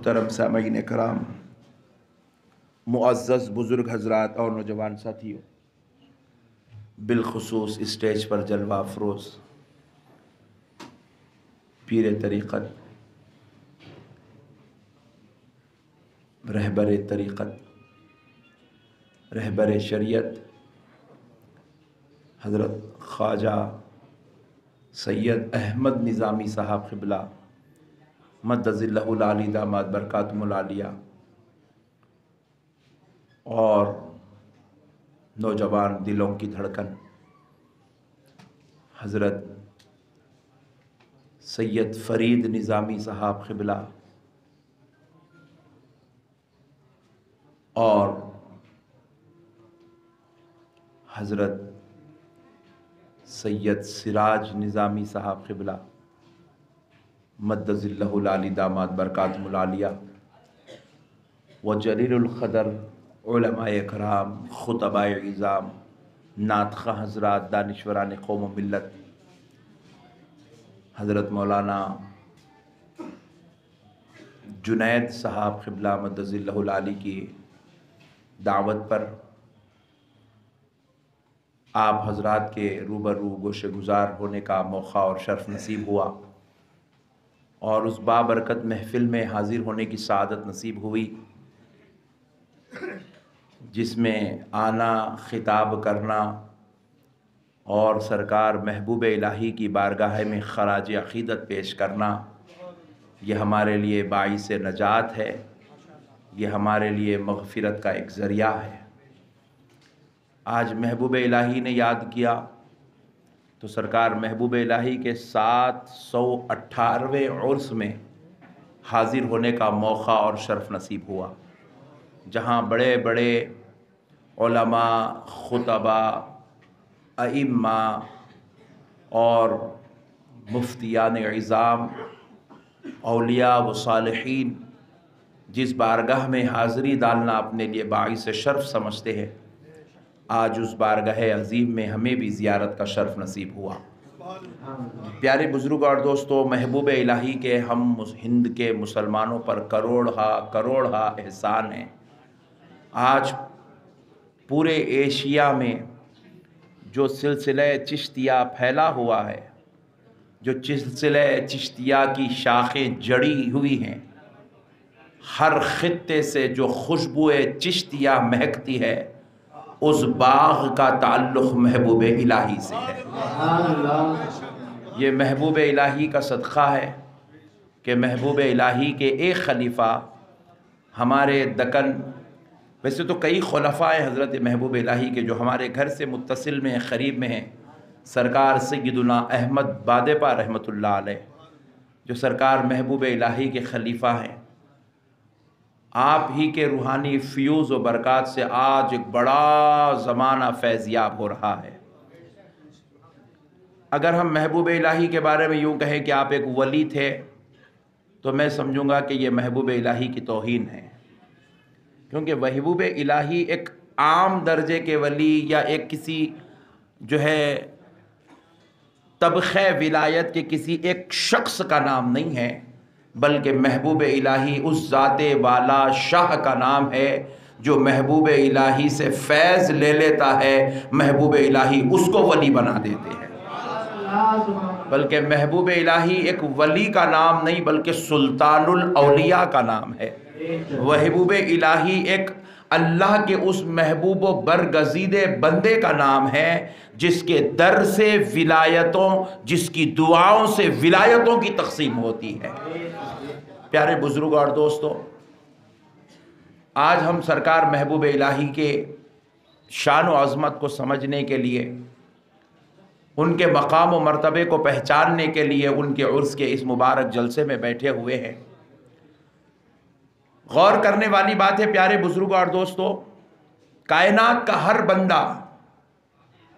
محترم سامعین کرام، معزز بزرگ حضرات اور نوجوان ساتھیوں، بالخصوص اسٹیج پر جلوہ افروز پیر طریقت، رہبر طریقت، رہبر شریعت حضرت خواجہ سید احمد نظامی صاحب قبلہ مدظ اللہ العالی داماد برکاتہم العالیہ، اور نوجوان دلوں کی دھڑکن حضرت سید فرید نظامی صاحب قبلہ، اور حضرت سید سراج نظامی صاحب قبلہ مدظ اللہ العالی داماد برکاتہم العالیہ، و جلیل القدر علماء کرام، خطباء عظام، نعت خواں حضرات، دانشوران قوم و ملت، حضرت مولانا جنید صاحب قبلہ مدظ اللہ العالی کی دعوت پر آپ حضرات کے روبرو گوشے گزار ہونے کا موقع اور شرف نصیب ہوا، اور اس بابرکت محفل میں حاضر ہونے کی سعادت نصیب ہوئی، جس میں آنا، خطاب کرنا اور سرکار محبوب الہی کی بارگاہ میں خراج عقیدت پیش کرنا، یہ ہمارے لیے باعث نجات ہے، یہ ہمارے لیے مغفرت کا ایک ذریعہ ہے۔ آج محبوب الہی نے یاد کیا تو سرکار محبوب الہی کے 718ویں عرس میں حاضر ہونے کا موقع اور شرف نصیب ہوا، جہاں بڑے بڑے علماء، خطباء، ائمہ اور مفتیان عظام، اولیاء و صالحین جس بارگاہ میں حاضری ڈالنا اپنے لیے باعث شرف سمجھتے ہیں، آج اس بارگاہ عظیم میں ہمیں بھی زیارت کا شرف نصیب ہوا۔ پیارے بزرگ اور دوستو، محبوب الہی کے ہم ہند کے مسلمانوں پر کروڑہا احسان ہیں۔ آج پورے ایشیا میں جو سلسلہ چشتیہ پھیلا ہوا ہے، جو سلسلہ چشتیہ کی شاخیں جڑی ہوئی ہیں، ہر خطے سے جو خوشبو چشتیہ مہکتی ہے، اس باغ کا تعلق محبوب الہی سے ہے۔ یہ محبوب الہی کا صدقہ ہے کہ محبوب الہی کے ایک خلیفہ ہمارے دکن، ویسے تو کئی خلفاء حضرت محبوب الہی کے جو ہمارے گھر سے متصل میں قریب میں ہیں، سرکار سیدنا احمد بادپا رحمۃ اللہ علیہ، جو سرکار محبوب الہی کے خلیفہ ہیں، آپ ہی کے روحانی فیوز و برکات سے آج ایک بڑا زمانہ فیضیاب ہو رہا ہے۔ اگر ہم محبوب الہی کے بارے میں یوں کہیں کہ آپ ایک ولی تھے، تو میں سمجھوں گا کہ یہ محبوب الہی کی توہین ہے، کیونکہ محبوب الہی ایک عام درجے کے ولی یا ایک کسی جو ہے طبقہ ولایت کے کسی ایک شخص کا نام نہیں ہے، بلکہ محبوب الہی اس ذات والا شاہ کا نام ہے جو محبوب الہی سے فیض لے لیتا ہے، محبوب الہی اس کو ولی بنا دیتے ہیں۔ بلکہ محبوب الہی ایک ولی کا نام نہیں بلکہ سلطان الاولیاء کا نام ہے۔ محبوب الہی ایک اللہ کے اس محبوب و برگزیدہ بندے کا نام ہے جس کے در سے ولایتوں، جس کی دعاؤں سے ولایتوں کی تقسیم ہوتی ہے۔ پیارے بزرگ اور دوستو، آج ہم سرکار محبوب الہی کے شان و عظمت کو سمجھنے کے لیے، ان کے مقام و مرتبے کو پہچاننے کے لیے ان کے عرس کے اس مبارک جلسے میں بیٹھے ہوئے ہیں۔ غور کرنے والی بات ہے پیارے بزرگ اور دوستو، کائنات کا ہر بندہ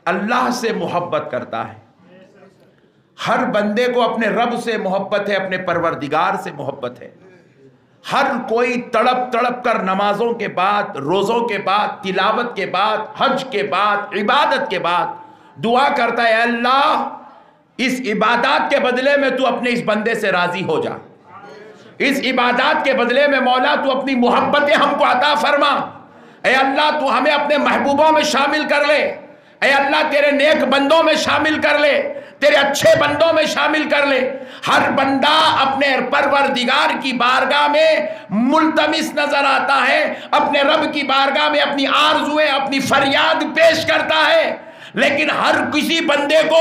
اللہ سے محبت کرتا ہے، ہر بندے کو اپنے رب سے محبت ہے، اپنے پروردگار سے محبت ہے۔ ہر کوئی تڑپ تڑپ کر نمازوں کے بعد، روزوں کے بعد، تلاوت کے بعد، حج کے بعد، عبادت کے بعد دعا کرتا ہے، اے اللہ اس عبادات کے بدلے میں تو اپنے اس بندے سے راضی ہو جا، اس عبادات کے بدلے میں مولا تو اپنی محبتیں ہم کو عطا فرما۔ اے اللہ تو ہمیں اپنے محبوبوں میں شامل کر لے، اے اللہ تیرے نیک بندوں میں شامل کر لے، تیرے اچھے بندوں میں شامل کر لے۔ ہر بندہ اپنے پروردگار کی بارگاہ میں ملتمس نظر آتا ہے، اپنے رب کی بارگاہ میں اپنی آرزویں، اپنی فریاد پیش کرتا ہے، لیکن ہر کسی بندے کو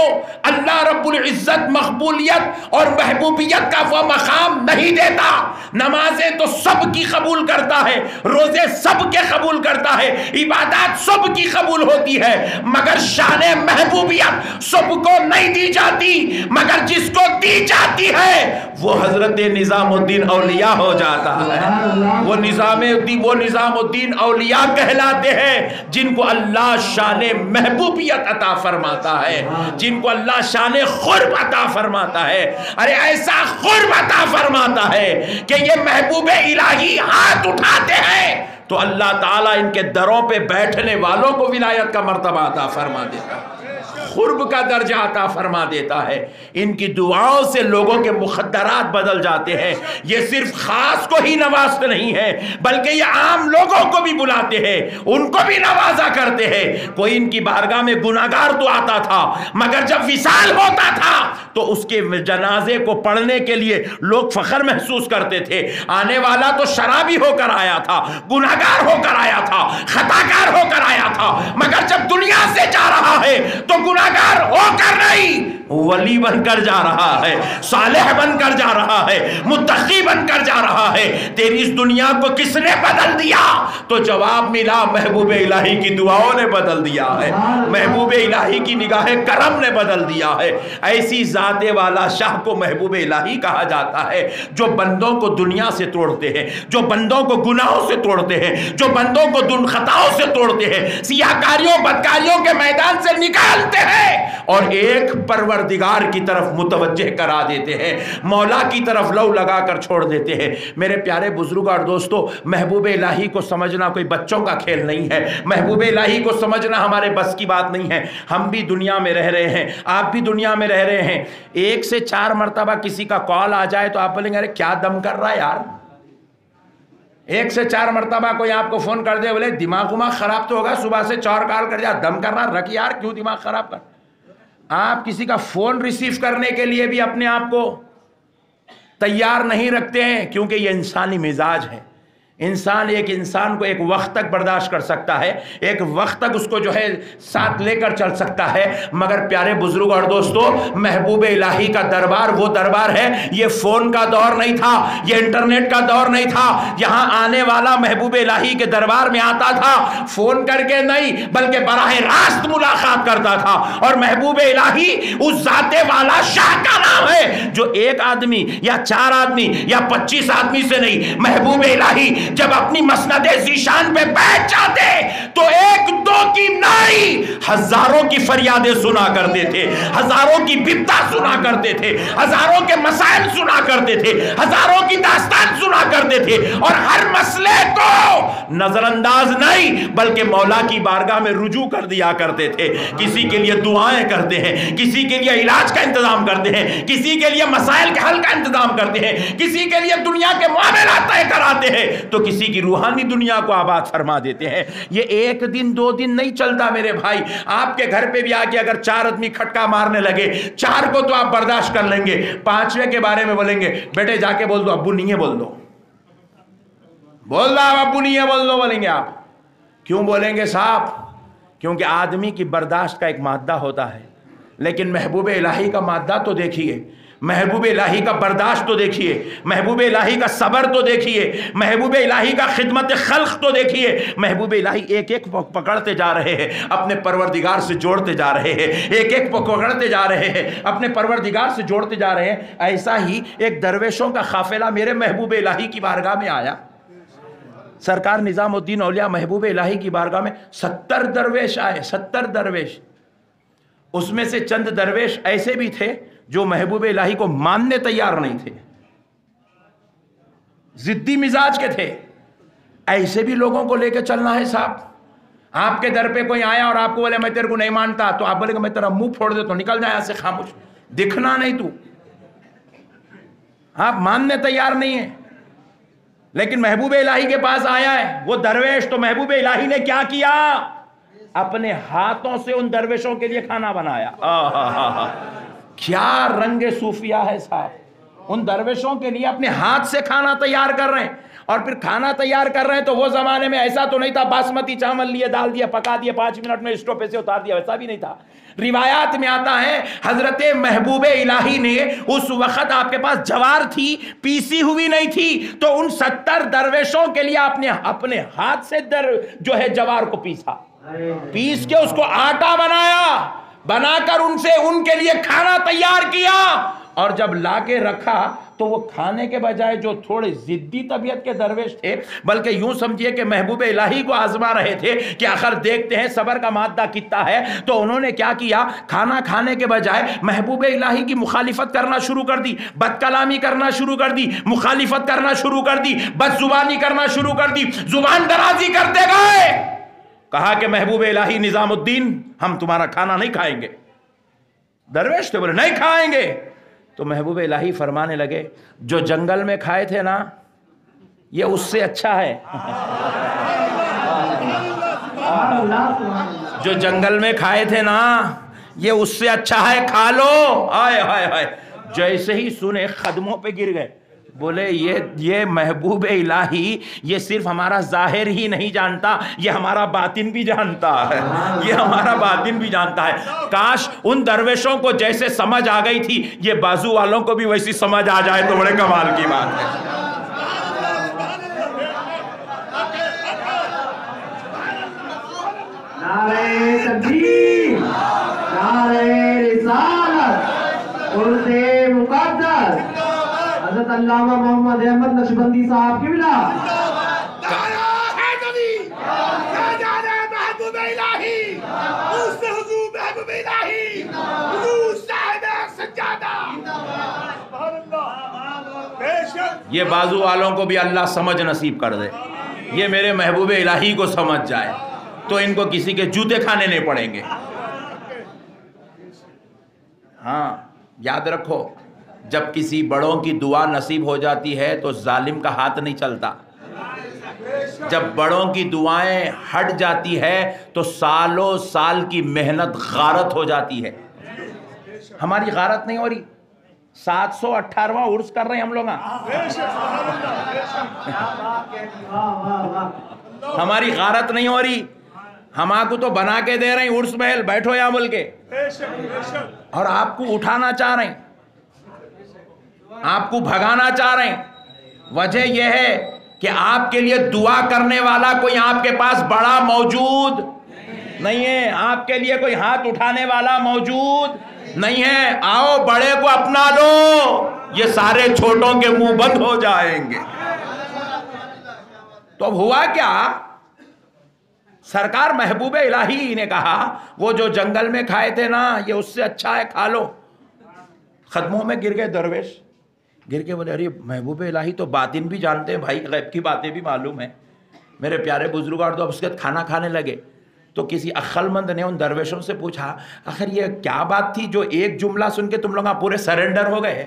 اللہ رب العزت مقبولیت اور محبوبیت کا وہ مقام نہیں دیتا۔ نمازیں تو سب کی قبول کرتا ہے، روزے سب کے قبول کرتا ہے، عبادات سب کی قبول ہوتی ہے، مگر شان محبوبیت سب کو نہیں دی جاتی، مگر جس کو دی جاتی ہے وہ حضرت نظام الدین اولیاء ہو جاتا ہے۔ وہ نظام الدین اولیاء کہلاتے ہیں جن کو اللہ شان محبوبیت عطا فرماتا ہے، جن کو اللہ شان قرب عطا فرماتا ہے۔ ارے ایسا قرب عطا فرماتا ہے کہ یہ محبوب الہی ہاتھ اٹھاتے ہیں تو اللہ تعالیٰ ان کے دروں پہ بیٹھنے والوں کو ولایت کا مرتبہ عطا فرما دیتا ہے، قرب کا درجہ عطا فرما دیتا ہے۔ ان کی دعاؤں سے لوگوں کے مخدرات بدل جاتے ہیں۔ یہ صرف خاص کو ہی نوازتے نہیں ہیں بلکہ یہ عام لوگوں کو بھی بلاتے ہیں، ان کو بھی نوازا کرتے ہیں۔ کوئی ان کی بارگاہ میں گناہگار تو آتا تھا، مگر جب وصال ہوتا تھا تو اس کے جنازے کو پڑھنے کے لیے لوگ فخر محسوس کرتے تھے۔ آنے والا تو شرابی ہو کر آیا تھا، گناہگار ہو کر آیا تھا، خطاکار ہو کر آیا تھا، مگر جب دنیا سے جا رہا ہے تو گناہگار ہو کر نہیں، ولی بن کر جا رہا ہے، صالح بن کر جا رہا ہے، متقی بن کر جا رہا ہے۔ تیری اس دنیا کو کس نے بدل دیا؟ تو جواب ملا، محبوب الہی کی دعاؤں نے بدل دیا ہے، محبوب الہی کی نگاہ کرم نے بدل دیا ہے۔ ایسی ذات والا شاہ کو محبوب الہی کہا جاتا ہے جو بندوں کو دنیا سے توڑتے ہیں، جو بندوں کو گناہوں سے توڑتے ہیں، جو بندوں کو خطاؤں سے توڑتے ہیں، سیاہکاریوں بدکاریوں کے میدان سے نکالتے ہیں اور ایک پروردگار کی طرف متوجہ کرا دیتے ہیں، مولا کی طرف لو لگا کر چھوڑ دیتے ہیں۔ میرے پیارے بزرگ اور دوستو، محبوب الہی کو سمجھنا کوئی بچوں کا کھیل نہیں ہے، محبوب الہی کو سمجھنا ہمارے بس کی بات نہیں ہے۔ ہم بھی دنیا میں رہ رہے ہیں، آپ بھی دنیا میں رہ رہے ہیں، 1 سے 4 مرتبہ کسی کا کال آ جائے تو آپ بولیں گے ارے کیا دم کر رہا ہے یار۔ 1 سے 4 مرتبہ کوئی آپ کو فون کر دے، بولے دماغ خراب تو ہوگا، صبح سے 4 کال کر دیا، دم کر رہا، رکھ یار، کیوں دماغ خراب کر۔ آپ کسی کا فون ریسیو کرنے کے لیے بھی اپنے آپ کو تیار نہیں رکھتے ہیں، کیونکہ یہ انسانی مزاج ہے۔ ایک انسان کو ایک وقت تک برداشت کر سکتا ہے، ایک وقت تک اس کو جو ہے ساتھ لے کر چل سکتا ہے، مگر پیارے بزرگ اور دوستو، محبوب الہی کا دربار وہ دربار ہے، یہ فون کا دور نہیں تھا، یہ انٹرنیٹ کا دور نہیں تھا۔ یہاں آنے والا محبوب الہی کے دربار میں آتا تھا، فون کر کے نہیں بلکہ براہ راست ملاقات کرتا تھا، اور محبوب الہی اس ذات والا شاہ کا نام ہے جو 1 آدمی یا 4 آدمی یا 25 آدمی سے نہیں، محبوب الہی جب اپنی مسند ذیشان پہ بیٹھ جاتے تو 1-2 کی نہیں، ہزاروں کی فریادیں سنا کرتے تھے، ہزاروں کی بپتا سنا کرتے تھے، ہزاروں کے مسائل سنا کرتے تھے، ہزاروں کی داستان سنا کرتے تھے، اور ہر مسئلے کو نظر انداز نہیں بلکہ مولا کی بارگاہ میں رجوع کر دیا کرتے تھے۔ کسی کے لیے دعائیں کرتے ہیں، کسی کے لیے علاج کا انتظام کرتے ہیں، کسی کے لیے مسائل کے حل کا انتظام کرتے ہیں، کسی کے لیے دنیا کے معاملات طے کراتے ہیں، تو کسی کی روحانی دنیا کو آباد فرما دیتے ہیں۔ یہ 1 دن 2 دن نہیں چلتا میرے بھائی، آپ کے گھر پہ بھی آ کے اگر 4 آدمی کھٹکا مارنے لگے، 4 کو تو آپ برداشت کر لیں گے، 5ویں کے بارے میں بولیں گے بیٹے جا کے بول دو ابو نہیں ہے، بول دو ابو نہیں ہے بول دو، بولیں گے آپ۔ کیوں بولیں گے صاحب؟ کیونکہ آدمی کی برداشت کا ایک مادہ ہوتا ہے، لیکن محبوب الہی کا مادہ تو دیکھیے، محبوب الہی کا برداشت تو دیکھیے، محبوب الہی کا صبر تو دیکھیے، محبوب الہی کا خدمت خلق تو دیکھیے۔ محبوب الہی ایک پکڑتے جا رہے ہیں، اپنے پروردگار سے جوڑتے جا رہے ہیں، ایک پکڑتے جا رہے ہیں، اپنے پروردگار سے جوڑتے جا رہے ہیں۔ ایسا ہی ایک درویشوں کا قافلہ میرے محبوب الہی کی بارگاہ میں آیا۔ سرکار نظام الدین اولیاء محبوب الہی کی بارگاہ میں 70 درویش آئے، 70 درویش۔ اس میں سے چند درویش ایسے بھی تھے جو محبوب الہی کو ماننے تیار نہیں تھے، ضدی مزاج کے تھے۔ ایسے بھی لوگوں کو لے کے چلنا ہے صاحب۔ آپ کے در پہ کوئی آیا اور آپ کو بولے میں تیرے کو نہیں مانتا، تو آپ بولے کہ میں تیرا منہ پھوڑ دے، تو نکل جائے ایسے خاموش، دکھنا نہیں تو۔ آپ ماننے تیار نہیں ہیں، لیکن محبوب الہی کے پاس آیا ہے وہ درویش، تو محبوب الہی نے کیا کیا؟ اپنے ہاتھوں سے ان درویشوں کے لیے کھانا بنایا۔ کیا رنگ صوفیہ ہے صاحب، ان درویشوں کے لیے اپنے ہاتھ سے کھانا تیار کر رہے ہیں۔ اور پھر کھانا تیار کر رہے ہیں تو وہ زمانے میں ایسا تو نہیں تھا باسمتی چاول لیے ڈال دیا پکا دیا 5 منٹ میں اسٹوو پہ سے اتار دیا، ویسا بھی نہیں تھا۔ روایات میں آتا ہے حضرت محبوب الہی نے اس وقت آپ کے پاس جوار تھی، پیسی ہوئی نہیں تھی، تو ان 70 درویشوں کے لیے اپنے ہاتھ سے جو ہے جوار کو پیس کے اس کو آٹا بنا کر ان کے لیے کھانا تیار کیا، اور جب لا کے رکھا تو وہ کھانے کے بجائے جو تھوڑے ضدی طبیعت کے درویش تھے، بلکہ یوں سمجھیے کہ محبوب الہی کو آزما رہے تھے کہ آخر دیکھتے ہیں صبر کا مادہ کتنا ہے، تو انہوں نے کیا کیا؟ کھانا کھانے کے بجائے محبوب الہی کی مخالفت کرنا شروع کر دی، بد کلامی کرنا شروع کر دی، مخالفت کرنا شروع کر دی، بد زبانی کرنا شروع کر دی، زبان درازی کرتے گئے۔ کہا کہ محبوب الہی نظام الدین، ہم تمہارا کھانا نہیں کھائیں گے۔ درویش تھے، بولے نہیں کھائیں گے۔ تو محبوب الہی فرمانے لگے جو جنگل میں کھائے تھے نا یہ اس سے اچھا ہے، جو جنگل میں کھائے تھے نا یہ اس سے اچھا ہے، کھا لو۔ آئے ہائے ہائے، جیسے ہی سنے قدموں پہ گر گئے، بولے یہ محبوب الہی یہ صرف ہمارا ظاہر ہی نہیں جانتا، یہ ہمارا باطن بھی جانتا ہے، یہ ہمارا باطن بھی جانتا ہے۔ کاش ان درویشوں کو جیسے سمجھ آ گئی تھی یہ بازو والوں کو بھی ویسی سمجھ آ جائے تو بڑے کمال کی بات ہے۔ نعرہ تکبیر، نعرہ رسالت، عرض مقدس حضرت علامہ محمد احمد نقشبندی صاحب کی بلا۔ محبوب الہی، حضور محبوب الہی، حضور صاحب سجادہ۔ یہ بازو والوں کو بھی اللہ سمجھ نصیب کر دے، یہ میرے محبوب الہی کو سمجھ جائے تو ان کو کسی کے جوتے کھانے نہیں پڑیں گے۔ ہاں یاد رکھو، جب کسی بڑوں کی دعا نصیب ہو جاتی ہے تو ظالم کا ہاتھ نہیں چلتا، جب بڑوں کی دعائیں ہٹ جاتی ہے تو سالوں سال کی محنت غارت ہو جاتی ہے۔ ہماری غارت نہیں ہو رہی، 718واں عرس کر رہے ہیں ہم لوگ، ہماری غارت نہیں ہو رہی، ہم آپ کو تو بنا کے دے رہے ہیں عرس محل، بیٹھو یہاں مل کے، اور آپ کو اٹھانا چاہ رہے ہیں، آپ کو بھگانا چاہ رہے ہیں۔ وجہ یہ ہے کہ آپ کے لیے دعا کرنے والا کوئی آپ کے پاس بڑا موجود نہیں ہے، آپ کے لیے کوئی ہاتھ اٹھانے والا موجود نہیں ہے۔ آؤ بڑے کو اپنا لو، یہ سارے چھوٹوں کے منہ بند ہو جائیں گے۔ تو اب ہوا کیا؟ سرکار محبوب الہی نے کہا وہ جو جنگل میں کھائے تھے نا یہ اس سے اچھا ہے، کھا لو۔ قدموں میں گر گئے درویش، گر کے بولے ارے محبوب الہی تو باطن بھی جانتے ہیں بھائی، غیب کی باتیں بھی معلوم ہیں میرے پیارے بزرگ، اور تو اب اس کے کھانا کھانے لگے۔ تو کسی عقل مند نے ان درویشوں سے پوچھا آخر یہ کیا بات تھی جو ایک جملہ سن کے تم لوگ پورے سرنڈر ہو گئے؟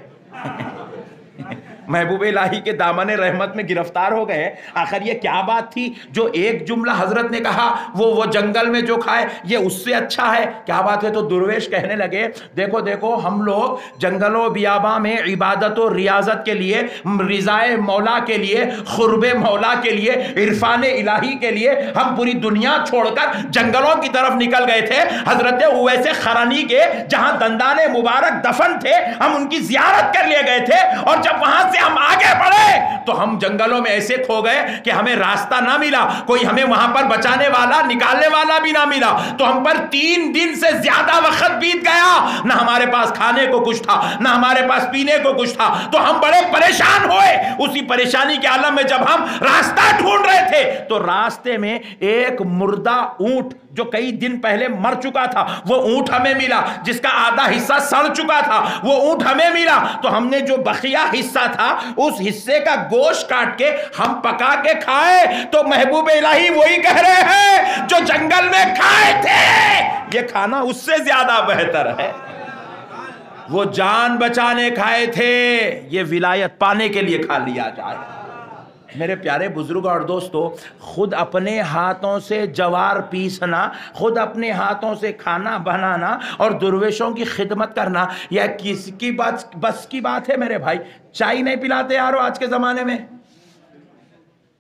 محبوب الہی کے دامن رحمت میں گرفتار ہو گئے، آخر یہ کیا بات تھی جو ایک جملہ حضرت نے کہا وہ جنگل میں جو کھائے یہ اس سے اچھا ہے، کیا بات ہے؟ تو درویش کہنے لگے دیکھو دیکھو، ہم لوگ جنگل و بیاباں میں عبادت و ریاضت کے لیے، رضائے مولا کے لیے، قرب مولا کے لیے، عرفان الہی کے لیے ہم پوری دنیا چھوڑ کر جنگلوں کی طرف نکل گئے تھے۔ حضرت اویس قرنی کے جہاں دندان مبارک دفن تھے ہم ان کی زیارت کر لیے گئے تھے، اور جب وہاں سے ہم آگے بڑھے تو ہم جنگلوں میں ایسے کھو گئے کہ ہمیں راستہ نہ ملا، کوئی ہمیں وہاں پر بچانے والا نکالنے والا بھی نہ ملا، تو ہم پر 3 دن سے زیادہ وقت بیت گیا، نہ ہمارے پاس کھانے کو کچھ تھا نہ ہمارے پاس پینے کو کچھ تھا، تو ہم بڑے پریشان ہوئے۔ اسی پریشانی کے عالم میں جب ہم راستہ ڈھونڈ رہے تھے تو راستے میں ایک مردہ اونٹ جو کئی دن پہلے مر چکا تھا وہ اونٹ ہمیں ملا، جس کا آدھا حصہ سڑ چکا تھا وہ اونٹ ہمیں ملا، تو ہم نے جو بقیہ حصہ تھا اس حصے کا گوشت کاٹ کے ہم پکا کے کھائے۔ تو محبوب الہی وہی کہہ رہے ہیں جو جنگل میں کھائے تھے یہ کھانا اس سے زیادہ بہتر ہے، وہ جان بچانے کھائے تھے، یہ ولایت پانے کے لیے کھا لیا جائے۔ میرے پیارے بزرگ اور دوستو، خود اپنے ہاتھوں سے جوار پیسنا، خود اپنے ہاتھوں سے کھانا بنانا اور درویشوں کی خدمت کرنا، یہ کس کی بس کی بات ہے میرے بھائی؟ چائے نہیں پلاتے یارو آج کے زمانے میں،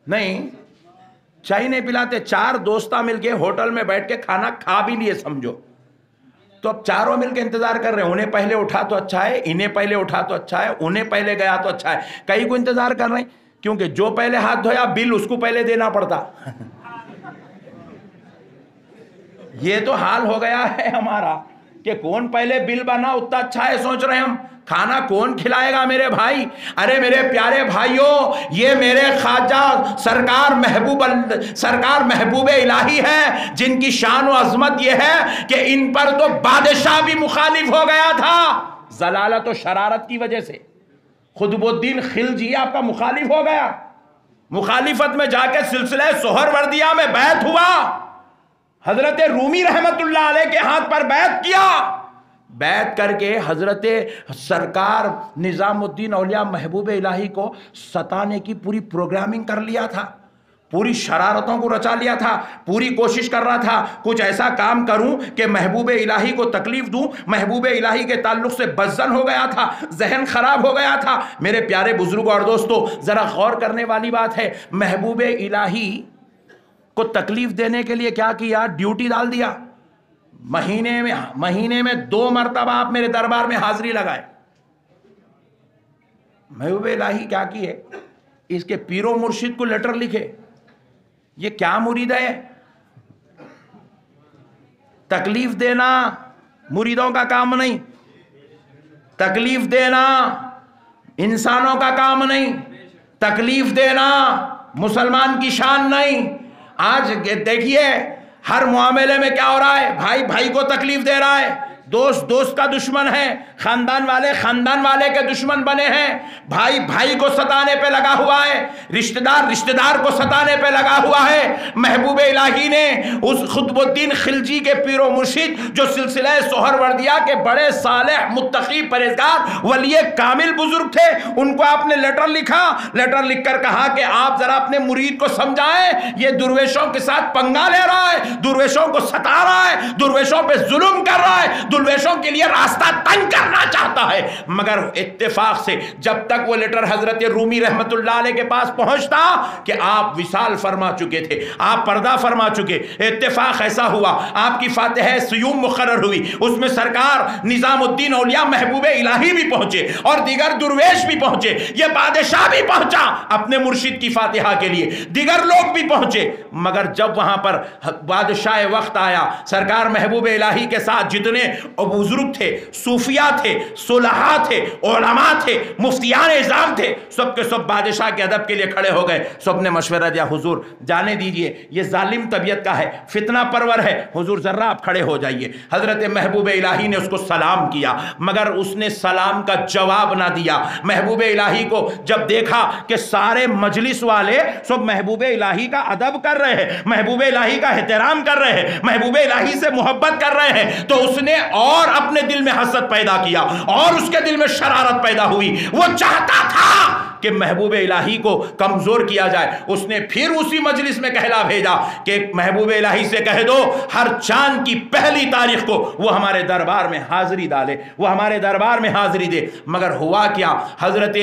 نہیں چائے نہیں پلاتے. 4 دوستہ مل کے ہوٹل میں بیٹھ کے کھانا کھا بھی لیے سمجھو، تو اب چاروں مل کے انتظار کر رہے ہیں، انہیں پہلے اٹھا تو اچھا ہے، انہیں پہلے اٹھا تو اچھا ہے، انہیں پہلے گیا تو اچھا ہے. کئی کو انتظار کر رہے ہیں کیونکہ جو پہلے ہاتھ دھویا بل اس کو پہلے دینا پڑتا. یہ تو حال ہو گیا ہے ہمارا کہ کون پہلے بل بنا اتنا اچھا ہے. سوچ رہے ہیں ہم کھانا کون کھلائے گا میرے بھائی. ارے میرے پیارے بھائیوں، یہ میرے خواجہ سرکار محبوب الہی ہے، جن کی شان و عظمت یہ ہے کہ ان پر تو بادشاہ بھی مخالف ہو گیا تھا ضلالت و شرارت کی وجہ سے. قطب الدین خلجی آپ کا مخالف ہو گیا، مخالفت میں جا کے سلسلہ سہروردیہ میں بیعت ہوا، حضرت رومی رحمت اللہ علیہ کے ہاتھ پر بیعت کیا، بیعت کر کے حضرت سرکار نظام الدین اولیاء محبوب الہی کو ستانے کی پوری پروگرامنگ کر لیا تھا، پوری شرارتوں کو رچا لیا تھا، پوری کوشش کر رہا تھا کچھ ایسا کام کروں کہ محبوب الہی کو تکلیف دوں. محبوب الہی کے تعلق سے بزن ہو گیا تھا، ذہن خراب ہو گیا تھا. میرے پیارے بزرگوں اور دوستو، ذرا غور کرنے والی بات ہے، محبوب الہی کو تکلیف دینے کے لیے کیا کیا؟ ڈیوٹی ڈال دیا. مہینے میں 2 مرتبہ آپ میرے دربار میں حاضری لگائے. محبوب الہی کیا کیے؟ اس کے پیر و مرشد کو لیٹر لکھے. یہ کیا مرید ہے؟ تکلیف دینا مریدوں کا کام نہیں، تکلیف دینا انسانوں کا کام نہیں، تکلیف دینا مسلمان کی شان نہیں. آج دیکھیے ہر معاملے میں کیا ہو رہا ہے، بھائی بھائی کو تکلیف دے رہا ہے، دوست دوست کا دشمن ہے، خاندان والے کے دشمن بنے ہیں، بھائی بھائی کو ستانے پہ لگا ہوا ہے، رشتہ دار کو ستانے پہ لگا ہوا ہے. محبوب الہی نے اس قطب الدین خلجی کے پیر و مرشد جو سلسلہ سہروردیہ کے بڑے صالح متقی پرہیزگار ولی کامل بزرگ تھے، ان کو آپ نے لیٹر لکھا. لیٹر لکھ کر کہا کہ آپ ذرا اپنے مرید کو سمجھائیں، یہ درویشوں کے ساتھ پنگا لے رہا ہے، درویشوں کو ستا رہا ہے، درویشوں پہ ظلم کر رہا ہے، درویشوں کے لیے راستہ تنگ کرنا چاہتا ہے. مگر اتفاق سے جب تک وہ لیٹر حضرت رومی رحمت اللہ علیہ کے پاس پہنچتا کہ آپ وصال فرما چکے تھے، آپ پردہ فرما چکے. اتفاق ایسا ہوا آپ کی فاتحہ سیوم مقرر ہوئی، اس میں سرکار نظام الدین اولیاء محبوب الہی بھی پہنچے اور دیگر درویش بھی پہنچے، یہ بادشاہ بھی پہنچا اپنے مرشد کی فاتحہ کے لیے، دیگر لوگ بھی پہنچے. مگر جب وہاں پر بادشاہ وقت آیا، سرکار محبوب الہی کے ساتھ جتنے بزرگ تھے، صوفیاء تھے، صلحاء تھے، علماء تھے، مفتیان اعظام تھے، سب کے سب بادشاہ کے ادب کے لیے کھڑے ہو گئے. سب نے مشورہ دیا، حضور جانے دیجئے، یہ ظالم طبیعت کا ہے، فتنہ پرور ہے، حضور ذرا آپ کھڑے ہو جائیے. حضرت محبوب الہی نے اس کو سلام کیا، مگر اس نے سلام کا جواب نہ دیا. محبوب الہی کو جب دیکھا کہ سارے مجلس والے سب محبوب الہی کا ادب کر رہے ہیں، محبوب الہی کا احترام کر رہے ہیں، محبوب الہی سے محبت کر رہے ہیں، تو اس نے اور اپنے دل میں حسد پیدا کیا اور اس کے دل میں شرارت پیدا ہوئی. وہ چاہتا تھا کہ محبوب الہی کو کمزور کیا جائے. اس نے پھر اسی مجلس میں کہلا بھیجا کہ محبوب الہی سے کہہ دو ہر چاند کی پہلی تاریخ کو وہ ہمارے دربار میں حاضری ڈالے، وہ ہمارے دربار میں حاضری دے. مگر ہوا کیا، حضرت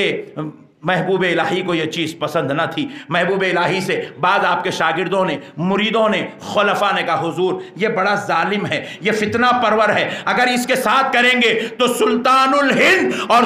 محبوب الہی کو یہ چیز پسند نہ تھی. محبوب الہی سے بعض آپ کے شاگردوں نے، مریدوں نے، خلفاء نے کہا حضور یہ بڑا ظالم ہے، یہ فتنہ پرور ہے، اگر اس کے ساتھ کریں گے تو سلطان الہند اور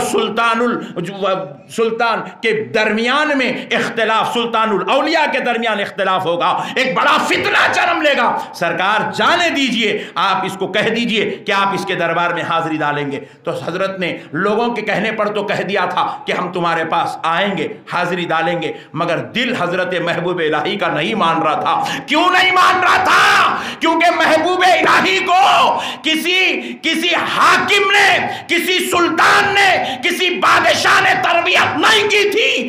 سلطان کے درمیان میں اختلاف، سلطان الاولیاء کے درمیان اختلاف ہوگا، ایک بڑا فتنہ جنم لے گا. سرکار جانے دیجئے، آپ اس کو کہہ دیجئے کہ آپ اس کے دربار میں حاضری ڈالیں گے. تو حضرت نے لوگوں کے کہنے پر تو کہہ دیا تھا کہ ہم تمہارے پاس آئیں گے، حاضری ڈالیں گے، مگر دل حضرت محبوب الہی کا نہیں مان رہا تھا. کیوں نہیں مان رہا تھا؟ کیونکہ محبوب الہی کو کسی حاکم نے، کسی سلطان نے، کسی بادشاہ نے تربیت نہیں کی تھی.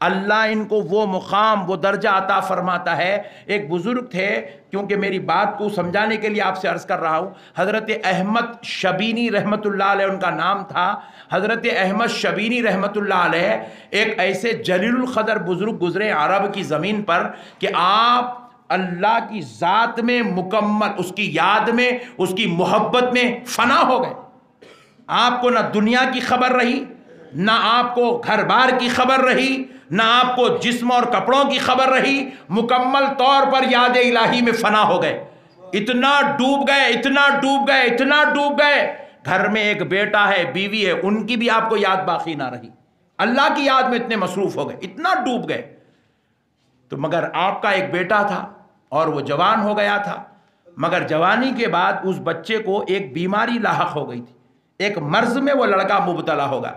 اللہ ان کو وہ مقام وہ درجہ عطا فرماتا ہے۔ ایک بزرگ تھے، کیونکہ میری بات کو سمجھانے کے لیے آپ سے عرض کر رہا ہوں، حضرت احمد شبینی رحمت اللہ علیہ ان کا نام تھا۔ حضرت احمد شبینی رحمت اللہ علیہ ایک ایسے جلیل القدر بزرگ گزرے عرب کی زمین پر کہ آپ اللہ کی ذات میں مکمل، اس کی یاد میں، اس کی محبت میں فنا ہو گئے۔ آپ کو نہ دنیا کی خبر رہی، نہ آپ کو گھر بار کی خبر رہی، نہ آپ کو جسم اور کپڑوں کی خبر رہی، مکمل طور پر یاد الہی میں فنا ہو گئے۔ اتنا ڈوب گئے، اتنا ڈوب گئے، اتنا ڈوب گئے، گھر میں ایک بیٹا ہے، بیوی ہے، ان کی بھی آپ کو یاد باقی نہ رہی، اللہ کی یاد میں اتنے مصروف ہو گئے، اتنا ڈوب گئے۔ تو مگر آپ کا ایک بیٹا تھا اور وہ جوان ہو گیا تھا، مگر جوانی کے بعد اس بچے کو ایک بیماری لاحق ہو گئی تھی، ایک مرض میں وہ لڑکا مبتلا ہوگا۔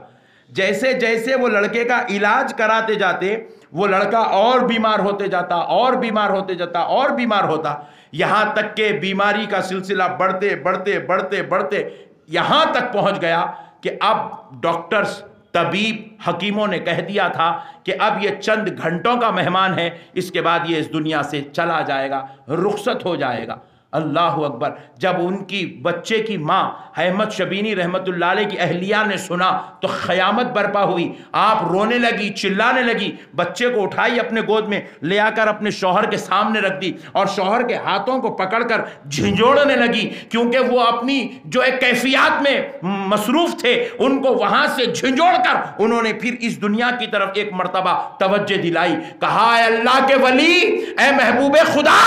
جیسے جیسے وہ لڑکے کا علاج کراتے جاتے، وہ لڑکا اور بیمار ہوتے جاتا، اور بیمار ہوتے جاتا، اور بیمار ہوتا، یہاں تک کہ بیماری کا سلسلہ بڑھتے بڑھتے بڑھتے بڑھتے یہاں تک پہنچ گیا کہ اب ڈاکٹرز، طبیب، حکیموں نے کہہ دیا تھا کہ اب یہ چند گھنٹوں کا مہمان ہے، اس کے بعد یہ اس دنیا سے چلا جائے گا، رخصت ہو جائے گا۔ اللہ اکبر۔ جب ان کی بچے کی ماں احمد شبینی رحمت اللہ علیہ کی اہلیہ نے سنا تو قیامت برپا ہوئی۔ آپ رونے لگی، چلانے لگی، بچے کو اٹھائی اپنے گود میں لے آ کر اپنے شوہر کے سامنے رکھ دی اور شوہر کے ہاتھوں کو پکڑ کر جھنجھوڑنے لگی، کیونکہ وہ اپنی جو ایک کیفیات میں مصروف تھے ان کو وہاں سے جھنجھوڑ کر انہوں نے پھر اس دنیا کی طرف ایک مرتبہ توجہ دلائی۔ کہا اے اللہ کے ولی، اے محبوب خدا،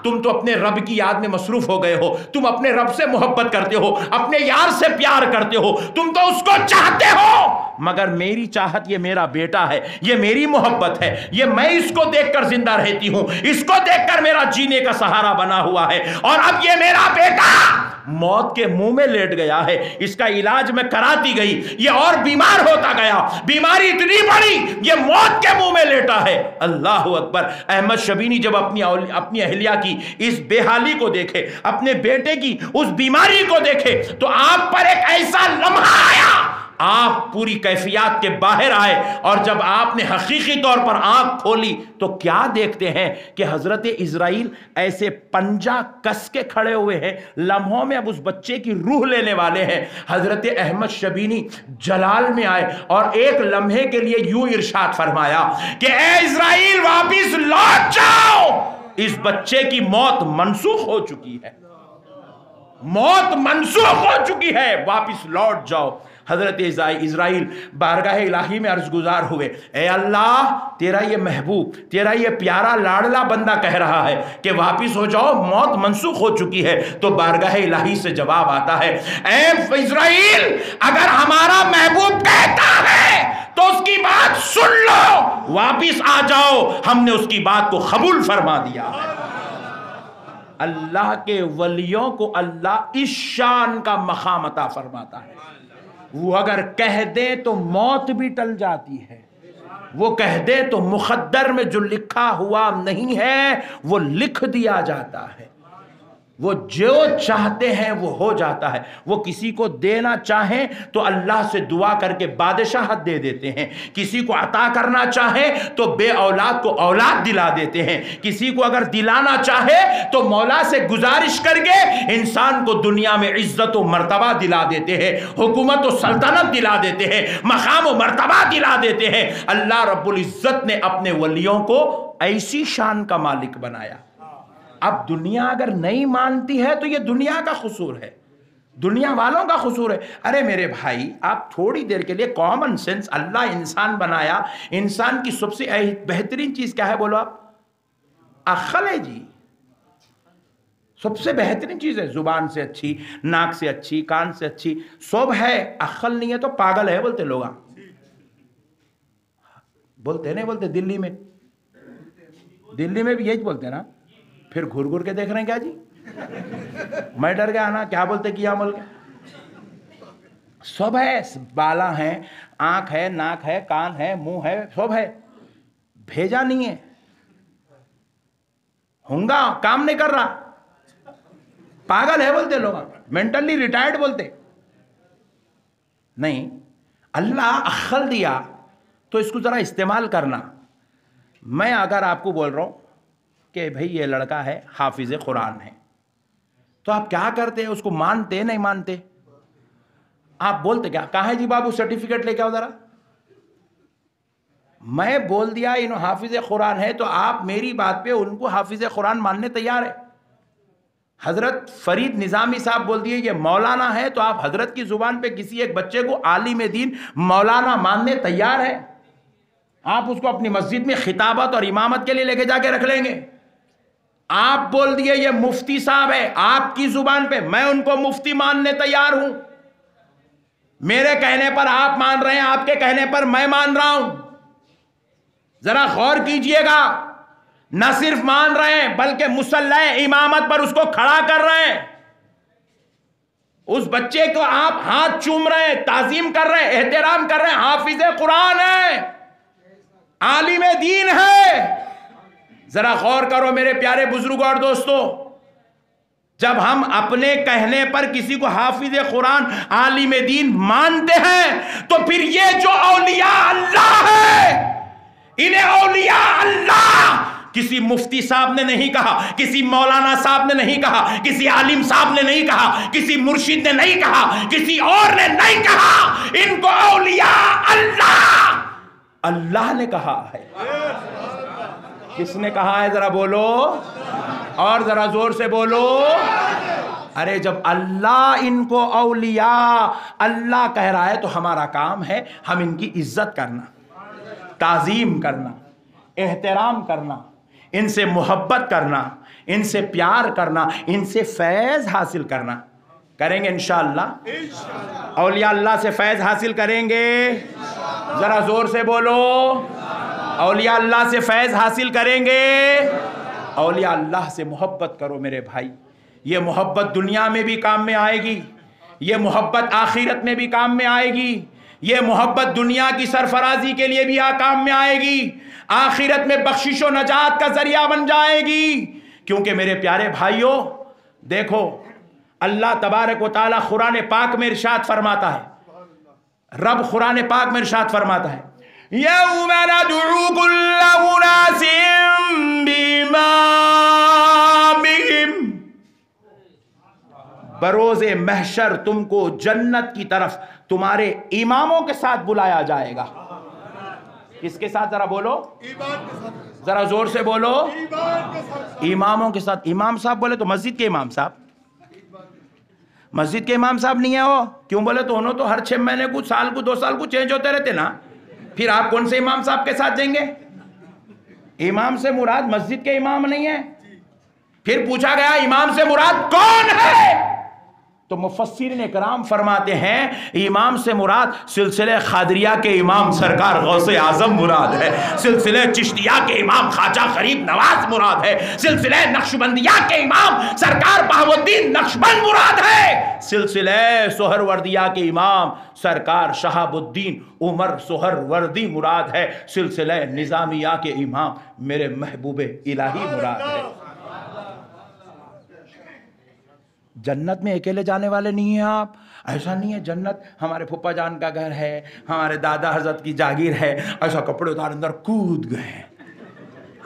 تم تو اپنے رب کی یاد میں مصروف ہو گئے ہو، تم اپنے رب سے محبت کرتے ہو، اپنے یار سے پیار کرتے ہو، تم تو اس کو چاہتے ہو، مگر میری چاہت یہ میرا بیٹا ہے، یہ میری محبت ہے، یہ میں اس کو دیکھ کر زندہ رہتی ہوں، اس کو دیکھ کر میرا جینے کا سہارا بنا ہوا ہے، اور اب یہ میرا بیٹا موت کے منہ میں لیٹ گیا ہے، اس کا علاج میں کراتی گئی، یہ اور بیمار ہوتا گیا، بیماری اتنی بڑی یہ موت کے منہ میں لیٹا ہے۔ اللہ اکبر۔ احمد شبینی جب اپنی اہلیہ کی اس بے حالی کو دیکھے، اپنے بیٹے کی اس بیماری کو دیکھے، تو آپ پر ایک ایسا لمحہ آیا، آپ پوری کیفیات کے باہر آئے، اور جب آپ نے حقیقی طور پر آنکھ کھولی تو کیا دیکھتے ہیں کہ حضرت اسرائیل ایسے پنجہ کس کے کھڑے ہوئے ہیں، لمحوں میں اب اس بچے کی روح لینے والے ہیں۔ حضرت احمد شبینی جلال میں آئے اور ایک لمحے کے لیے یوں ارشاد فرمایا کہ اے اسرائیل واپس لوٹ جاؤ، اس بچے کی موت منسوخ ہو چکی ہے، موت منسوخ ہو چکی ہے، واپس لوٹ جاؤ۔ حضرت اسرائیل بارگاہ الہی میں عرض گزار ہوئے، اے اللہ، تیرا یہ محبوب، تیرا یہ پیارا لاڈلا بندہ کہہ رہا ہے کہ واپس ہو جاؤ، موت منسوخ ہو چکی ہے، تو بارگاہ الہی سے جواب آتا ہے، اے اسرائیل، اگر ہمارا محبوب کہتا ہے تو اس کی بات سن لو، واپس آ جاؤ، ہم نے اس کی بات کو قبول فرما دیا ہے۔ اللہ کے ولیوں کو اللہ اس شان کا مقام عطا فرماتا ہے، وہ اگر کہہ دیں تو موت بھی ٹل جاتی ہے، وہ کہہ دیں تو مقدر میں جو لکھا ہوا نہیں ہے وہ لکھ دیا جاتا ہے، وہ جو چاہتے ہیں وہ ہو جاتا ہے۔ وہ کسی کو دینا چاہیں تو اللہ سے دعا کر کے بادشاہت دے دیتے ہیں، کسی کو عطا کرنا چاہیں تو بے اولاد کو اولاد دلا دیتے ہیں، کسی کو اگر دلانا چاہے تو مولا سے گزارش کر کے انسان کو دنیا میں عزت و مرتبہ دلا دیتے ہیں، حکومت و سلطنت دلا دیتے ہیں، مقام و مرتبہ دلا دیتے ہیں۔ اللہ رب العزت نے اپنے ولیوں کو ایسی شان کا مالک بنایا۔ اب دنیا اگر نہیں مانتی ہے تو یہ دنیا کا قصور ہے، دنیا والوں کا قصور ہے۔ ارے میرے بھائی، آپ تھوڑی دیر کے لیے کامن سینس، اللہ انسان بنایا، انسان کی سب سے بہترین چیز کیا ہے بولو آپ؟ عقل ہے جی، سب سے بہترین چیز ہے، زبان سے اچھی، ناک سے اچھی، کان سے اچھی، سب ہے، عقل نہیں ہے تو پاگل ہے بولتے لوگ، بولتے نہیں بولتے؟ دلی میں بھی یہی بولتے ہیں نا، پھر گھر گھر کے دیکھ رہے ہیں کیا جی؟ میں ڈر گیا نا، کیا بولتے کیا عمل کے؟ سب ہے، بالا ہے، آنکھ ہے، ناک ہے، کان ہے، منہ ہے، سب ہے، بھیجا نہیں ہے، ہونگا کام نہیں کر رہا، پاگل ہے بولتے لوگ، مینٹلی ریٹائرڈ بولتے نہیں۔ اللہ عقل دیا تو اس کو ذرا استعمال کرنا، میں اگر آپ کو بول رہا ہوں کہ بھئی یہ لڑکا ہے حافظ قرآن ہے تو آپ کیا کرتے ہیں؟ اس کو مانتے نہیں مانتے؟ آپ بولتے کیا؟ کہاں ہے جی بابو سرٹیفکیٹ لے کے آؤ ذرا. میں بول دیا انہوں حافظ قرآن ہے تو آپ میری بات پہ ان کو حافظ قرآن ماننے تیار ہے. حضرت فرید نظامی صاحب بول دیے یہ مولانا ہے تو آپ حضرت کی زبان پہ کسی ایک بچے کو عالم دین مولانا ماننے تیار ہے؟ آپ اس کو اپنی مسجد میں خطابت اور امامت کے لیے لے کے جا کے رکھ لیں گے؟ آپ بول دیے یہ مفتی صاحب ہے آپ کی زبان پہ، میں ان کو مفتی ماننے تیار ہوں. میرے کہنے پر آپ مان رہے ہیں، آپ کے کہنے پر میں مان رہا ہوں. ذرا غور کیجئے گا، نہ صرف مان رہے ہیں بلکہ مصلی امامت پر اس کو کھڑا کر رہے ہیں. اس بچے کو آپ ہاتھ چوم رہے ہیں، تعظیم کر رہے ہیں، احترام کر رہے ہیں. حافظ قرآن ہے، عالم دین ہے. ذرا غور کرو میرے پیارے بزرگوں اور دوستو، جب ہم اپنے کہنے پر کسی کو حافظ قرآن عالم دین مانتے ہیں تو پھر یہ جو اولیاء اللہ ہے، انہیں اولیاء اللہ کسی مفتی صاحب نے نہیں کہا، کسی مولانا صاحب نے نہیں کہا، کسی عالم صاحب نے نہیں کہا، کسی مرشد نے نہیں کہا، کسی اور نے نہیں کہا. ان کو اولیاء اللہ نے کہا ہے. کس نے کہا ہے؟ ذرا بولو، اور ذرا زور سے بولو. ارے جب اللہ ان کو اولیاء اللہ کہہ رہا ہے تو ہمارا کام ہے ہم ان کی عزت کرنا، تعظیم کرنا، احترام کرنا، ان سے محبت کرنا، ان سے پیار کرنا، ان سے فیض حاصل کرنا. کریں گے انشاءاللہ؟ اولیاء اللہ سے فیض حاصل کریں گے. ذرا زور سے بولو، اولیاء اللہ سے فیض حاصل کریں گے. اولیاء اللہ سے محبت کرو میرے بھائی. یہ محبت دنیا میں بھی کام میں آئے گی، یہ محبت آخرت میں بھی کام میں آئے گی. یہ محبت دنیا کی سرفرازی کے لیے بھی کام میں آئے گی، آخرت میں بخشش و نجات کا ذریعہ بن جائے گی. کیونکہ میرے پیارے بھائیوں دیکھو، اللہ تبارک و تعالی قرآن پاک میں ارشاد فرماتا ہے، رب قرآن پاک میں ارشاد فرماتا ہے یوم ندعو کل اناس بامامہم، بروز محشر تم کو جنت کی طرف تمہارے اماموں کے ساتھ بلایا جائے گا. کس کے ساتھ؟ ذرا بولو، ذرا زور سے بولو. اماموں کے ساتھ. امام صاحب بولے تو مسجد کے امام صاحب، مسجد کے امام صاحب نہیں ہے وہ. کیوں بولے تو انہوں تو ہر 6 مہینے کو، سال کو، 2 سال کو چینج ہوتے رہتے نا. پھر آپ کون سے امام صاحب کے ساتھ جائیں گے؟ امام سے مراد مسجد کے امام نہیں ہے. پھر پوچھا گیا امام سے مراد کون ہے؟ تو مفسرین اکرام فرماتے ہیں امام سے مراد سلسلہ قادریہ کے امام سرکار غوث اعظم مراد ہے، سلسلہ چشتیہ کے امام خواجہ غریب نواز مراد ہے، سلسلہ نقشبندیہ کے امام سرکار بہاؤالدین نقشبند مراد ہے، سلسلہ سہروردیہ کے امام سرکار شہاب الدین عمر سہروردی مراد ہے، سلسلہ نظامیہ کے امام میرے محبوب الہی مراد ہے. جنت میں اکیلے جانے والے نہیں ہیں آپ. ایسا نہیں ہے جنت ہمارے پھپا جان کا گھر ہے، ہمارے دادا حضرت کی جاگیر ہے، ایسا کپڑے اتار اندر کود گئے.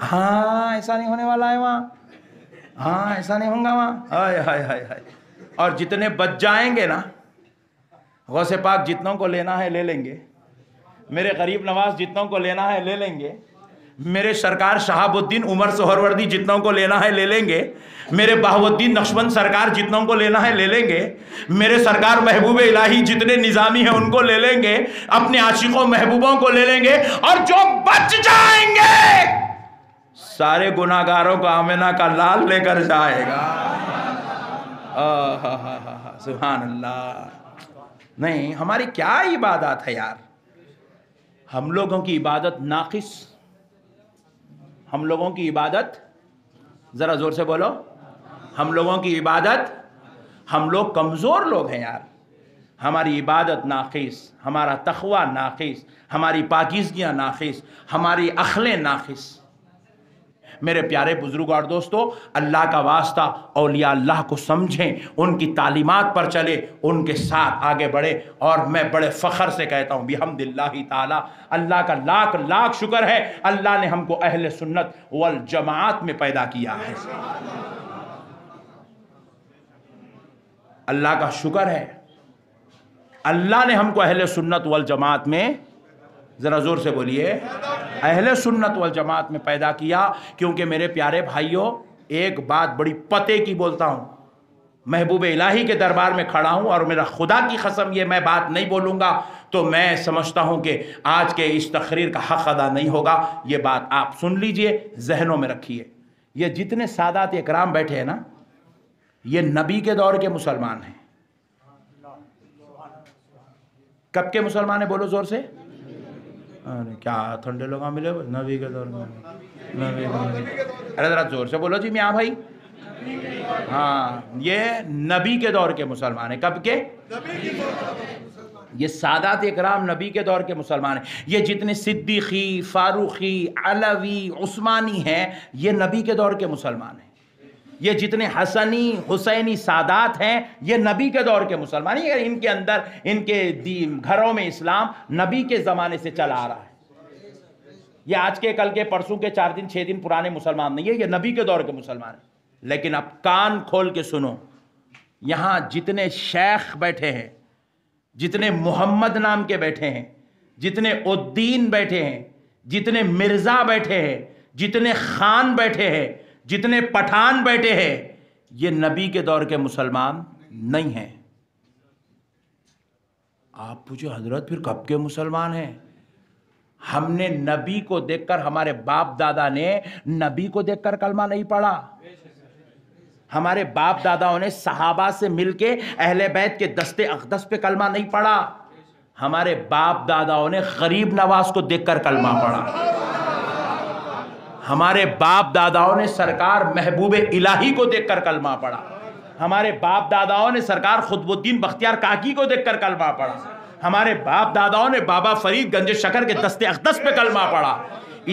ہاں ایسا نہیں ہونے والا ہے وہاں. ہاں ایسا نہیں ہوگا وہاں. ہائے ہائے ہائے ہائے. اور جتنے بچ جائیں گے نا، غوث پاک جتنوں کو لینا ہے لے لیں گے، میرے غریب نواز جتنوں کو لینا ہے لے لیں گے، میرے سرکار شہاب الدین عمر سہروردی جتنوں کو لینا ہے لے لیں گے، میرے بہاؤالدین نقشبند سرکار جتنوں کو لینا ہے لے لیں گے، میرے سرکار محبوب الہی جتنے نظامی ہیں ان کو لے لیں گے، اپنے عاشقوں محبوبوں کو لے لیں گے، اور جو بچ جائیں گے سارے گناہگاروں کو آمنہ کا لال لے کر جائے گا. سبحان اللہ. نہیں ہماری کیا عبادت ہے یار. ہم لوگوں کی عبادت ناقص، ہم لوگوں کی عبادت، ذرا زور سے بولو، ہم لوگوں کی عبادت، ہم لوگ کمزور لوگ ہیں یار. ہماری عبادت ناقص، ہمارا تقوی ناقص، ہماری پاکیزگیاں ناقص، ہماری اخلاق ناقص. میرے پیارے بزرگ اور دوستو، اللہ کا واسطہ اولیاء اللہ کو سمجھیں، ان کی تعلیمات پر چلے، ان کے ساتھ آگے بڑھے۔ اور میں بڑے فخر سے کہتا ہوں بحمد اللہ تعالی، اللہ کا لاکھ لاکھ شکر ہے، اللہ نے ہم کو اہل سنت والجماعت میں پیدا کیا ہے۔ اللہ کا شکر ہے، اللہ نے ہم کو اہل سنت والجماعت میں، ذرا زور سے بولیے، اہل سنت والجماعت میں پیدا کیا۔ کیونکہ میرے پیارے بھائیوں، ایک بات بڑی پتے کی بولتا ہوں، محبوب الہی کے دربار میں کھڑا ہوں اور میرا خدا کی قسم یہ میں بات نہیں بولوں گا تو میں سمجھتا ہوں کہ آج کے اس تقریر کا حق ادا نہیں ہوگا۔ یہ بات آپ سن لیجئے، ذہنوں میں رکھیے۔ یہ جتنے سادات اکرام بیٹھے ہیں نا، یہ نبی کے دور کے مسلمان ہیں۔ کب کے مسلمان ہیں؟ بولو زور سے۔ کیا ٹھنڈے لوگ ملے؟ نبی کے دور میں، نبی ارے ذرا زور سے بولو جی میاں بھائی۔ ہاں، یہ نبی کے دور کے مسلمان ہیں۔ کب کے؟ یہ سادات اکرام نبی کے دور کے مسلمان ہیں۔ یہ جتنے صدیقی، فاروقی، علوی، عثمانی ہیں، یہ نبی کے دور کے مسلمان ہیں۔ یہ جتنے حسنی، حسینی سادات ہیں، یہ نبی کے دور کے مسلمان ہیں۔ ان کے اندر، ان کے گھروں میں اسلام نبی کے زمانے سے چلا آ رہا ہے۔ یہ آج کے، کل کے، پرسوں کے، 4 دن 6 دن پرانے مسلمان نہیں ہے، یہ نبی کے دور کے مسلمان ہیں۔ لیکن اب کان کھول کے سنو، یہاں جتنے شیخ بیٹھے ہیں، جتنے محمد نام کے بیٹھے ہیں، جتنے الدین بیٹھے ہیں، جتنے مرزا بیٹھے ہیں، جتنے خان بیٹھے ہیں، جتنے پٹھان بیٹھے ہیں، یہ نبی کے دور کے مسلمان نہیں ہیں۔ آپ پوچھو حضرت پھر کب کے مسلمان ہیں؟ ہم نے نبی کو دیکھ کر، ہمارے باپ دادا نے نبی کو دیکھ کر کلمہ نہیں پڑھا۔ ہمارے باپ داداؤں نے صحابہ سے مل کے اہل بیت کے دست اقدس پہ کلمہ نہیں پڑھا۔ ہمارے باپ داداؤں نے غریب نواز کو دیکھ کر کلمہ پڑھا۔ ہمارے باپ داداؤں نے سرکار محبوب الہی کو دیکھ کر کلمہ پڑھا۔ ہمارے باپ داداؤں نے سرکار قطب الدین بختیار کاکی کو دیکھ کر کلمہ پڑھا۔ ہمارے باپ داداؤں نے بابا فرید گنج شکر کے دست اقدس پہ کلمہ پڑھا۔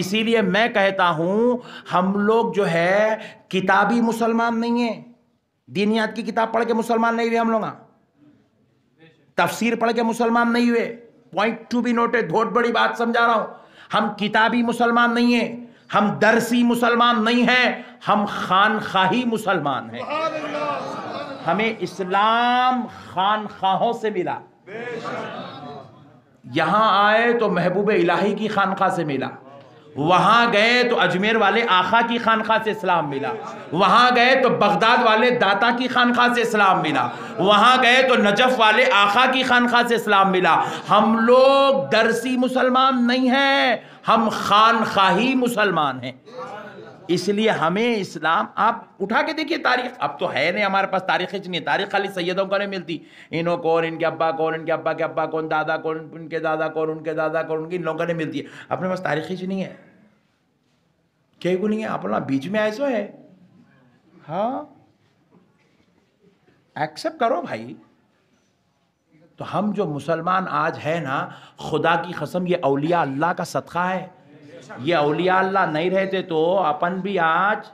اسی لیے میں کہتا ہوں، ہم لوگ جو ہے کتابی مسلمان نہیں ہیں۔ دینیات کی کتاب پڑھ کے مسلمان نہیں ہوئے ہم لوگ، تفسیر پڑھ کے مسلمان نہیں ہوئے۔ پوائنٹ ٹو بی نوٹڈ، بہت بڑی بات سمجھا رہا ہوں۔ ہم کتابی مسلمان نہیں ہیں، ہم درسی مسلمان نہیں ہیں، ہم خانخواہی مسلمان ہیں۔ ہمیں اسلام خانخواہوں سے ملا۔ یہاں آئے تو محبوب الہی کی خانخواہ سے ملا، وہاں گئے تو اجمیر والے آقا کی خانخواہ سے اسلام ملا، وہاں گئے تو بغداد والے داتا کی خانخواہ سے اسلام ملا، وہاں گئے تو نجف والے آقا کی خانخواہ سے اسلام ملا۔ ہم لوگ درسی مسلمان نہیں ہیں، ہم خانخواہی مسلمان ہیں۔ اس لیے ہمیں اسلام، آپ اٹھا کے دیکھیے تاریخ، اب تو ہے نہیں ہمارے پاس تاریخ نہیں، تاریخ خالی سیدوں کو نہیں ملتی، انہوں کون، ان کے ابا کون، ان کے ابا کے ابا کون، دادا کون، ان کے دادا کون، ان کے دادا کون، ان کی ان لوگوں کو نہیں ملتی ہے۔ اپنے پاس تاریخ نہیں ہے، کیا کو نہیں ہے، اپنا بیچ میں ایسو ہے۔ ہاں ایکسپٹ کرو بھائی۔ تو ہم جو مسلمان آج ہے نا، خدا کی قسم یہ اولیاء اللہ کا صدقہ ہے۔ یہ اولیاء اللہ نہیں رہتے تو اپن بھی آج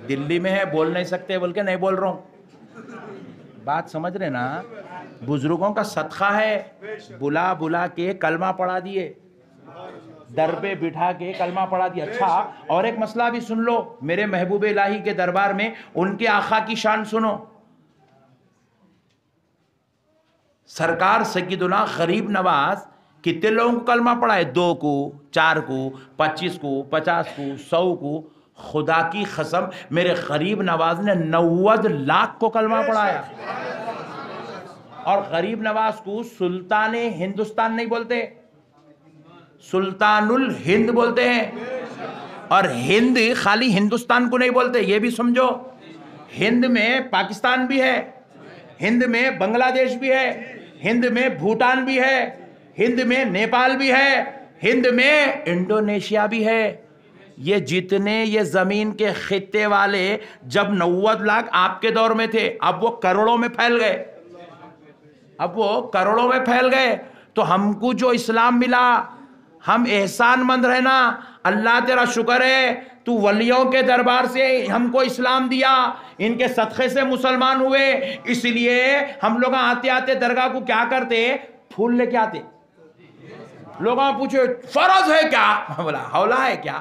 دلی میں ہے، بول نہیں سکتے بول کے نہیں بول رہا ہوں، بات سمجھ رہے نا۔ بزرگوں کا صدقہ ہے، بلا بلا کے کلمہ پڑھا دیے، در پہ بٹھا کے کلمہ پڑھا دیا۔ اچھا اور ایک مسئلہ بھی سن لو، میرے محبوب الہی کے دربار میں ان کے آقا کی شان سنو۔ سرکار سیدنا غریب نواز کتنے لوگوں کو کلمہ پڑھا ہے؟ 2 کو، 4 کو، 25 کو، 50 کو، 100 کو۔ خدا کی قسم میرے غریب نواز نے 90 لاکھ کو کلمہ پڑھایا۔ اور غریب نواز کو سلطان ہندوستان نہیں بولتے، سلطان الہند بولتے ہیں۔ اور ہند خالی ہندوستان کو نہیں بولتے، یہ بھی سمجھو، ہند میں پاکستان بھی ہے، ہند میں بنگلہ دیش بھی ہے، ہند میں بھوٹان بھی ہے، ہند میں نیپال بھی ہے، ہند میں انڈونیشیا بھی ہے۔ یہ جتنے یہ زمین کے خطے والے جب 90 لاکھ آپ کے دور میں تھے، اب وہ کروڑوں میں پھیل گئے، اب وہ کروڑوں میں پھیل گئے۔ تو ہم کو جو اسلام ملا ہم احسان مند رہنا. اللہ تیرا شکر ہے تو ولیوں کے دربار سے ہم کو اسلام دیا, ان کے صدقے سے مسلمان ہوئے. اس لیے ہم لوگ آتے آتے درگاہ کو کیا کرتے, پھول لے کے آتے. لوگوں پوچھے فرض ہے کیا, بولا حولہ ہے کیا.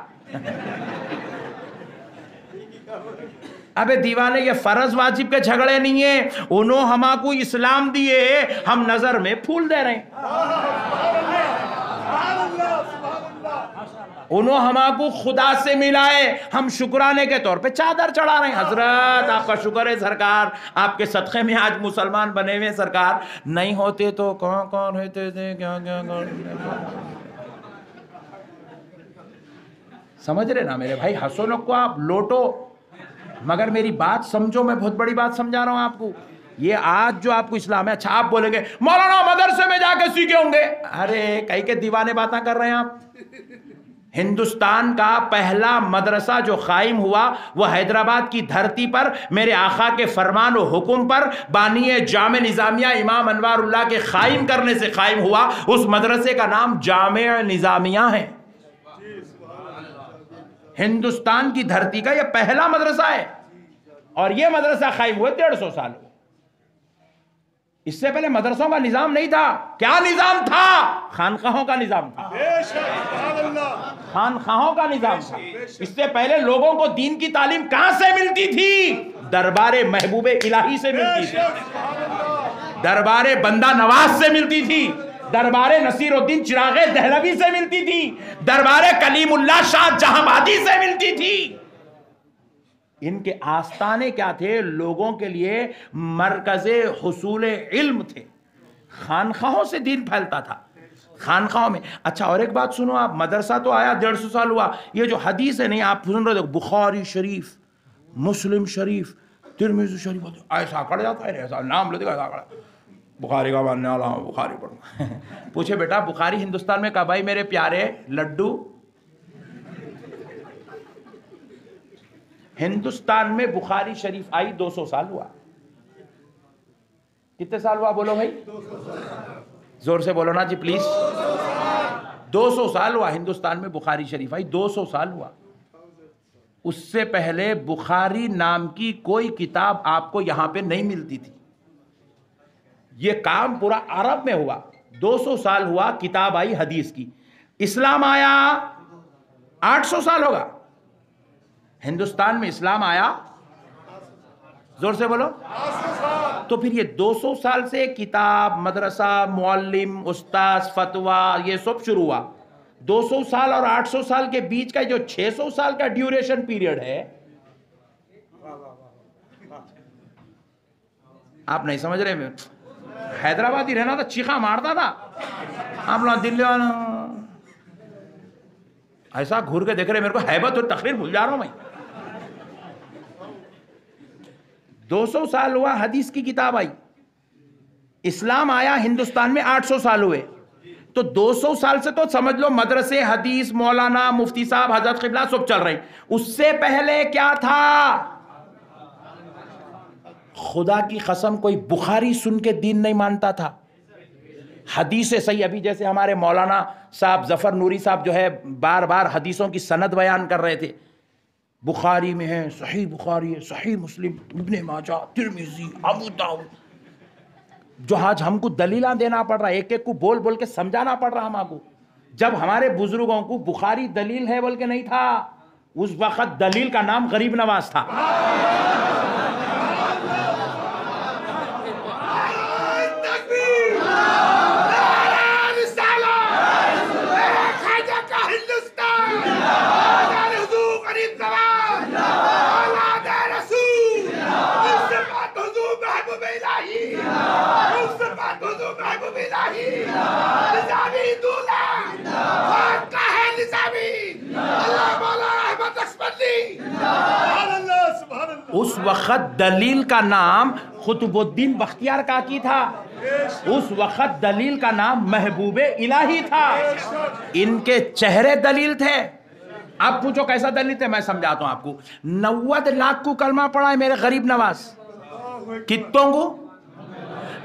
ابے دیوانے یہ فرض واجب کے جھگڑے نہیں ہیں, انہوں ہما کو اسلام دیے, ہم نظر میں پھول دے رہے ہیں. انہوں ہما کو خدا سے ملائے, ہم شکرانے کے طور پہ چادر چڑھا رہے ہیں. حضرت آپ کا شکر ہے سرکار, آپ کے صدقے میں آج مسلمان بنے ہوئے سرکار. نہیں ہوتے تو کہاں رہتے تھے, کیا سمجھ رہے نا میرے بھائی. ہنسو لوگ کو آپ لوٹو, مگر میری بات سمجھو, میں بہت بڑی بات سمجھا رہا ہوں آپ کو. یہ آج جو آپ کو اسلام ہے, اچھا آپ بولیں گے مولانا مدرسے میں جا کے سیکھے ہوں گے. ارے کئی کے دیوانے باتیں کر رہے ہیں آپ. ہندوستان کا پہلا مدرسہ جو قائم ہوا وہ حیدرآباد کی دھرتی پر میرے آقا کے فرمان و حکم پر بانی جامع نظامیہ امام انوار اللہ کے قائم کرنے سے قائم ہوا. اس مدرسے کا نام جامع نظامیہ ہے. ہندوستان کی دھرتی کا یہ پہلا مدرسہ ہے, اور یہ مدرسہ قائم ہوئے 150 سال. اس سے پہلے مدرسوں کا نظام نہیں تھا. کیا نظام تھا؟ خانقاہوں کا نظام تھا. خانقاہوں کا نظام تھا. اس سے پہلے لوگوں کو دین کی تعلیم کہاں سے ملتی تھی؟ دربار محبوب الہی سے ملتی تھی, دربار بندہ نواز سے ملتی تھی, دربار نصیر الدین چراغ دہلوی سے ملتی تھی, دربار کلیم اللہ شاہ جہاں آبادی سے ملتی تھی. ان کے آستانے کیا تھے؟ لوگوں کے لیے مرکز حصول علم تھے. خانقاہوں سے دین پھیلتا تھا, خانقاہوں میں. اچھا اور ایک بات سنو آپ, مدرسہ تو آیا 150 سال ہوا, یہ جو حدیث ہے نہیں آپ سن رہے ہو, بخاری شریف, مسلم شریف, ترمذی شریف, ایسا کر جاتا ہے, ایسا نام لیتے ایسا کر, بخاری کا ماننے والا ہوں, بخاری پڑھوں. پوچھے بیٹا بخاری ہندوستان میں کب آئی میرے پیارے لڈو؟ ہندوستان میں بخاری شریف آئی 200 سال ہوا. کتنے سال ہوا بولو بھائی, زور سے بولو نا جی پلیز. 200 سال ہوا ہندوستان میں بخاری شریف آئی, 200 سال ہوا. اس سے پہلے بخاری نام کی کوئی کتاب آپ کو یہاں پہ نہیں ملتی تھی. یہ کام پورا عرب میں ہوا. 200 سال ہوا کتاب آئی حدیث کی. اسلام آیا 800 سال ہوگا. ہندوستان میں اسلام آیا, زور سے بولو, تو پھر یہ 200 سال سے کتاب, مدرسہ, معلم, استاذ, فتویٰ, یہ سب شروع ہوا. 200 سال اور 800 سال کے بیچ کا جو 600 سال کا ڈیوریشن پیریڈ ہے, آپ نہیں سمجھ رہے. میں حیدرآباد ہی رہنا تھا, چیخا مارتا تھا. آپ لوگ دلی والا ایسا گھور کے دیکھ رہے, میرے کو ہیبت اور تقریر بھول جا رہا ہوں میں. 200 سال ہوا حدیث کی کتاب آئی. اسلام آیا ہندوستان میں 800 سال ہوئے. تو 200 سال سے تو سمجھ لو مدرسے, حدیث, مولانا, مفتی صاحب, حضرت قبلہ سب چل رہے ہیں. اس سے پہلے کیا تھا؟ خدا کی قسم کوئی بخاری سن کے دین نہیں مانتا تھا. حدیث صحیح, ابھی جیسے ہمارے مولانا صاحب ظفر نوری صاحب جو ہے بار بار حدیثوں کی سند بیان کر رہے تھے. بخاری میں ہے, صحیح بخاری ہے, صحیح مسلم, ابن ماجہ, ترمذی, ابو داؤد. جو آج ہم کو دلیلاں دینا پڑ رہا ہے, ایک ایک کو بول بول کے سمجھانا پڑ رہا ہم کو, جب ہمارے بزرگوں کو بخاری دلیل ہے بول کے نہیں تھا. اس وقت دلیل کا نام غریب نواز تھا. اس وقت دلیل کا نام قطب الدین بختیار کاکی تھا. اس وقت دلیل کا نام محبوب الہی تھا. ان کے چہرے دلیل تھے. اب پوچھو کیسا دلیل تھے, میں سمجھاتا ہوں آپ کو. 90 لاکھ کو کلمہ پڑھا ہے میرے غریب نواز. کتوں کو